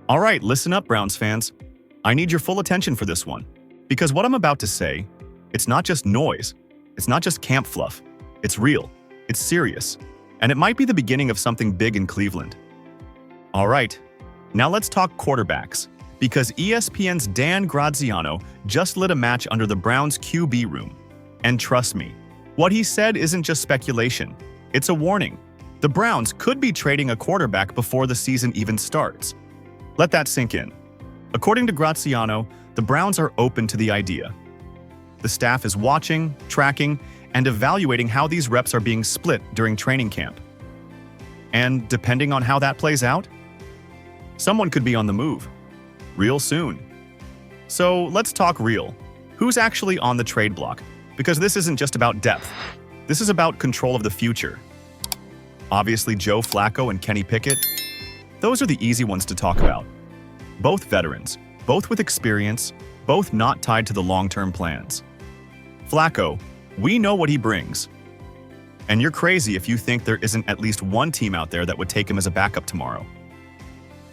All right, listen up, Browns fans. I need your full attention for this one. Because what I'm about to say, it's not just noise. It's not just camp fluff. It's real. It's serious. And it might be the beginning of something big in Cleveland. All right, now let's talk quarterbacks. Because ESPN's Dan Graziano just lit a match under the Browns' QB room. And trust me, what he said isn't just speculation. It's a warning. The Browns could be trading a quarterback before the season even starts. Let that sink in. According to Graziano, the Browns are open to the idea. The staff is watching, tracking, and evaluating how these reps are being split during training camp. And depending on how that plays out, someone could be on the move real soon. So let's talk real. Who's actually on the trade block? Because this isn't just about depth. This is about control of the future. Obviously, Joe Flacco and Kenny Pickett. Those are the easy ones to talk about. Both veterans, both with experience, both not tied to the long-term plans. Flacco, we know what he brings. And you're crazy if you think there isn't at least one team out there that would take him as a backup tomorrow.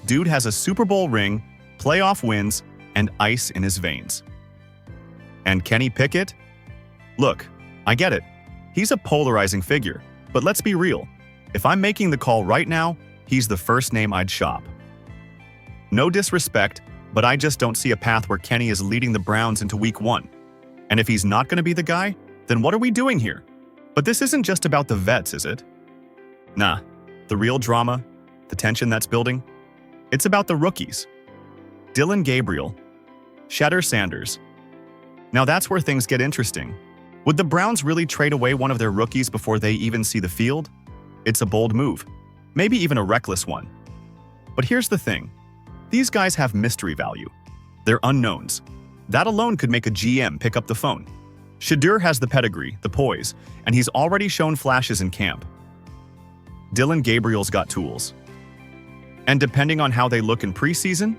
Dude has a Super Bowl ring, playoff wins, and ice in his veins. And Kenny Pickett? Look, I get it. He's a polarizing figure, but let's be real. If I'm making the call right now, he's the first name I'd shop. No disrespect, but I just don't see a path where Kenny is leading the Browns into Week 1. And if he's not going to be the guy, then what are we doing here? But this isn't just about the vets, is it? Nah, the real drama, the tension that's building, it's about the rookies. Dillon Gabriel, Shedeur Sanders. Now that's where things get interesting. Would the Browns really trade away one of their rookies before they even see the field? It's a bold move, maybe even a reckless one. But here's the thing. These guys have mystery value. They're unknowns. That alone could make a GM pick up the phone. Shedeur has the pedigree, the poise, and he's already shown flashes in camp. Dillon Gabriel's got tools. And depending on how they look in preseason,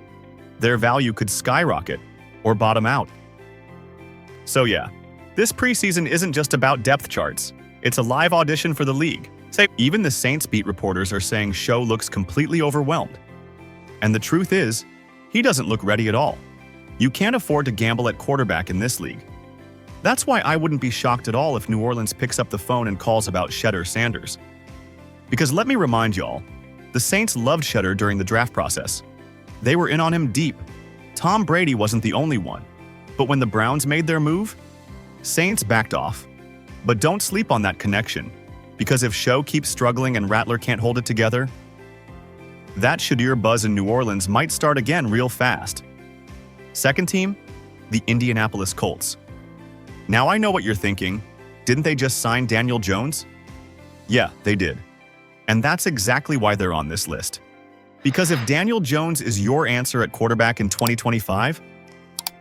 their value could skyrocket or bottom out. So yeah, this preseason isn't just about depth charts. It's a live audition for the league. Even the Saints beat reporters are saying Show looks completely overwhelmed. And the truth is, he doesn't look ready at all. You can't afford to gamble at quarterback in this league. That's why I wouldn't be shocked at all if New Orleans picks up the phone and calls about Shedeur Sanders. Because let me remind y'all, the Saints loved Shedeur during the draft process. They were in on him deep. Tom Brady wasn't the only one. But when the Browns made their move, Saints backed off. But don't sleep on that connection, because if Show keeps struggling and Rattler can't hold it together, that Shedeur buzz in New Orleans might start again real fast. Second team, the Indianapolis Colts. Now I know what you're thinking. Didn't they just sign Daniel Jones? Yeah, they did. And that's exactly why they're on this list. Because if Daniel Jones is your answer at quarterback in 2025,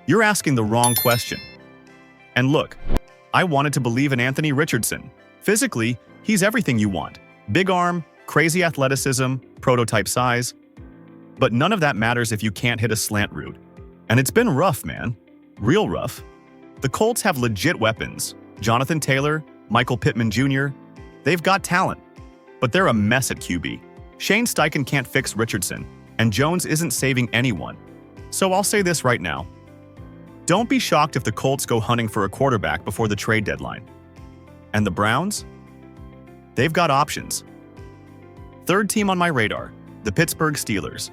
you're asking the wrong question. And look, I wanted to believe in Anthony Richardson. Physically, he's everything you want. Big arm, crazy athleticism, prototype size. But none of that matters if you can't hit a slant route. And it's been rough, man. Real rough. The Colts have legit weapons. Jonathan Taylor, Michael Pittman Jr., they've got talent. But they're a mess at QB. Shane Steichen can't fix Richardson, and Jones isn't saving anyone. So I'll say this right now. Don't be shocked if the Colts go hunting for a quarterback before the trade deadline. And the Browns? They've got options. Third team on my radar, the Pittsburgh Steelers.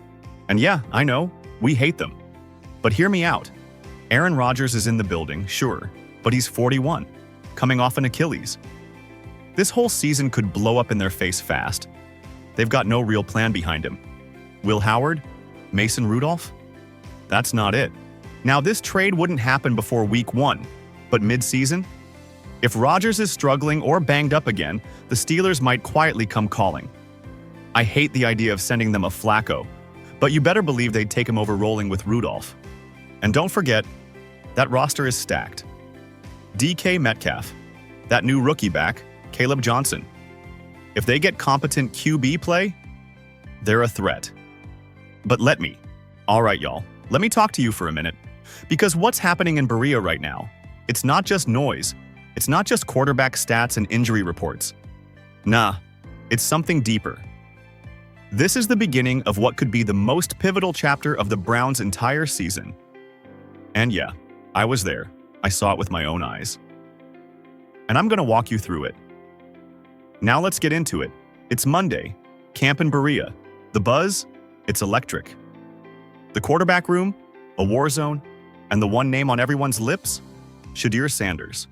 And yeah, I know, we hate them. But hear me out. Aaron Rodgers is in the building, sure, but he's 41, coming off an Achilles. This whole season could blow up in their face fast. They've got no real plan behind him. Will Howard? Mason Rudolph? That's not it. Now, this trade wouldn't happen before Week 1, but mid-season? If Rodgers is struggling or banged up again, the Steelers might quietly come calling. I hate the idea of sending them a Flacco, but you better believe they'd take him over rolling with Rudolph. And don't forget, that roster is stacked. DK Metcalf, that new rookie back, Caleb Johnson. If they get competent QB play, they're a threat. But all right, y'all, let me talk to you for a minute. Because what's happening in Berea right now, it's not just noise. It's not just quarterback stats and injury reports. Nah, it's something deeper. This is the beginning of what could be the most pivotal chapter of the Browns' entire season. And yeah, I was there. I saw it with my own eyes. And I'm going to walk you through it. Now let's get into it. It's Monday. Camp in Berea. The buzz? It's electric. The quarterback room? A war zone? And the one name on everyone's lips? Shedeur Sanders.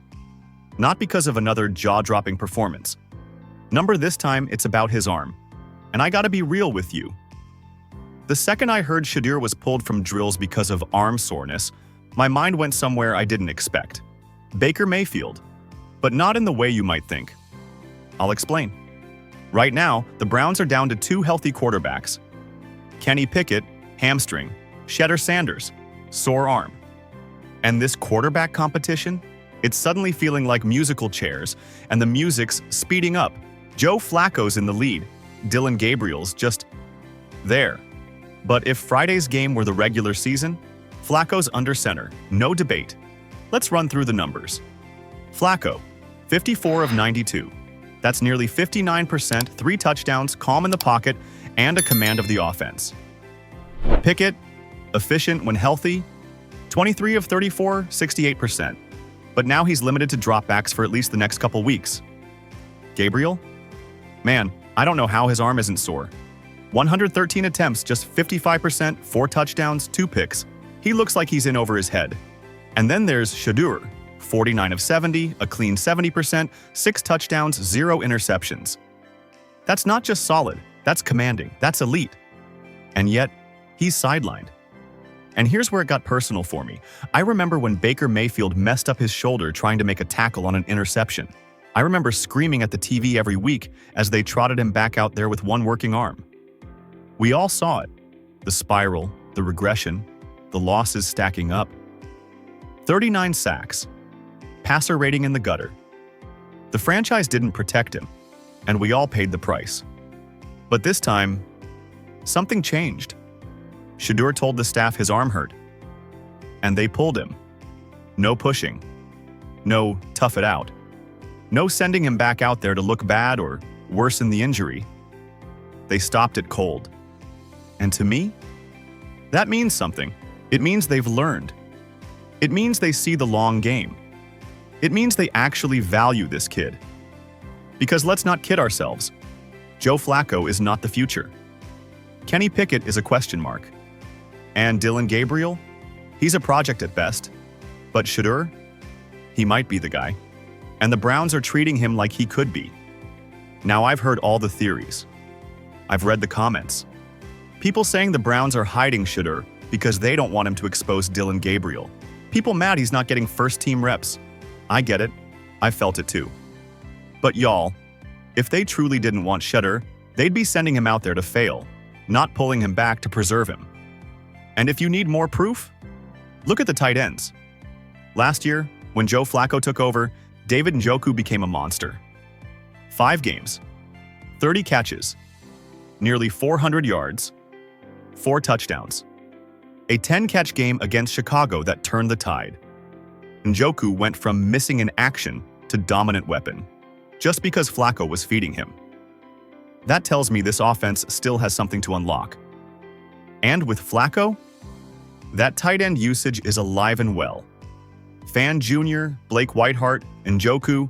Not because of another jaw-dropping performance. Number this time, it's about his arm. And I gotta be real with you. The second I heard Shedeur was pulled from drills because of arm soreness, my mind went somewhere I didn't expect. Baker Mayfield. But not in the way you might think. I'll explain. Right now, the Browns are down to 2 healthy quarterbacks. Kenny Pickett, hamstring. Shedeur Sanders, sore arm. And this quarterback competition? It's suddenly feeling like musical chairs, and the music's speeding up. Joe Flacco's in the lead. Dillon Gabriel's just there. But if Friday's game were the regular season, Flacco's under center, no debate. Let's run through the numbers. Flacco, 54 of 92. That's nearly 59%, 3 touchdowns, calm in the pocket, and a command of the offense. Pickett, efficient when healthy, 23 of 34, 68%. But now he's limited to dropbacks for at least the next couple weeks. Gabriel? Man, I don't know how his arm isn't sore. 113 attempts, just 55%, 4 touchdowns, 2 picks. He looks like he's in over his head. And then there's Shedeur, 49 of 70, a clean 70%, 6 touchdowns, 0 interceptions. That's not just solid, that's commanding, that's elite. And yet, he's sidelined. And here's where it got personal for me. I remember when Baker Mayfield messed up his shoulder trying to make a tackle on an interception. I remember screaming at the TV every week as they trotted him back out there with one working arm. We all saw it. The spiral, the regression, the losses stacking up. 39 sacks. Passer rating in the gutter. The franchise didn't protect him, and we all paid the price. But this time, something changed. Shedeur told the staff his arm hurt, and they pulled him. No pushing. No tough it out. No sending him back out there to look bad or worsen the injury. They stopped it cold. And to me, that means something. It means they've learned. It means they see the long game. It means they actually value this kid. Because let's not kid ourselves. Joe Flacco is not the future. Kenny Pickett is a question mark. And Dillon Gabriel? He's a project at best. But Shedeur? He might be the guy. And the Browns are treating him like he could be. Now I've heard all the theories. I've read the comments. People saying the Browns are hiding Shedeur because they don't want him to expose Dillon Gabriel. People mad he's not getting first-team reps. I get it. I felt it too. But y'all, if they truly didn't want Shedeur, they'd be sending him out there to fail, not pulling him back to preserve him. And if you need more proof, look at the tight ends. Last year, when Joe Flacco took over, David Njoku became a monster. 5 games, 30 catches, nearly 400 yards, 4 touchdowns. A 10-catch game against Chicago that turned the tide. Njoku went from missing in action to dominant weapon, just because Flacco was feeding him. That tells me this offense still has something to unlock. And with Flacco, that tight end usage is alive and well. Fan Jr., Blake Whiteheart, and Njoku,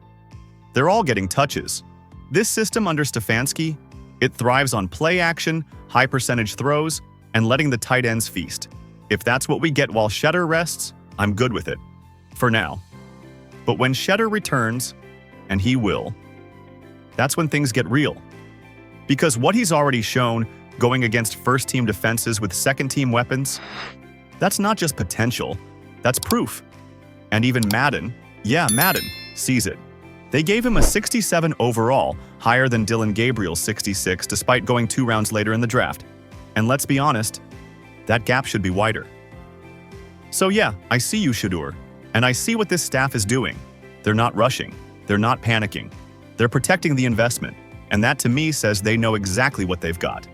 they're all getting touches. This system under Stefanski, it thrives on play action, high percentage throws, and letting the tight ends feast. If that's what we get while Shedeur rests, I'm good with it. For now. But when Shedeur returns, and he will, that's when things get real. Because what he's already shown, going against first-team defenses with second-team weapons, that's not just potential, that's proof. And even Madden, sees it. They gave him a 67 overall, higher than Dillon Gabriel's 66 despite going 2 rounds later in the draft. And let's be honest, that gap should be wider. So yeah, I see you, Shedeur, and I see what this staff is doing. They're not rushing, they're not panicking, they're protecting the investment, and that to me says they know exactly what they've got.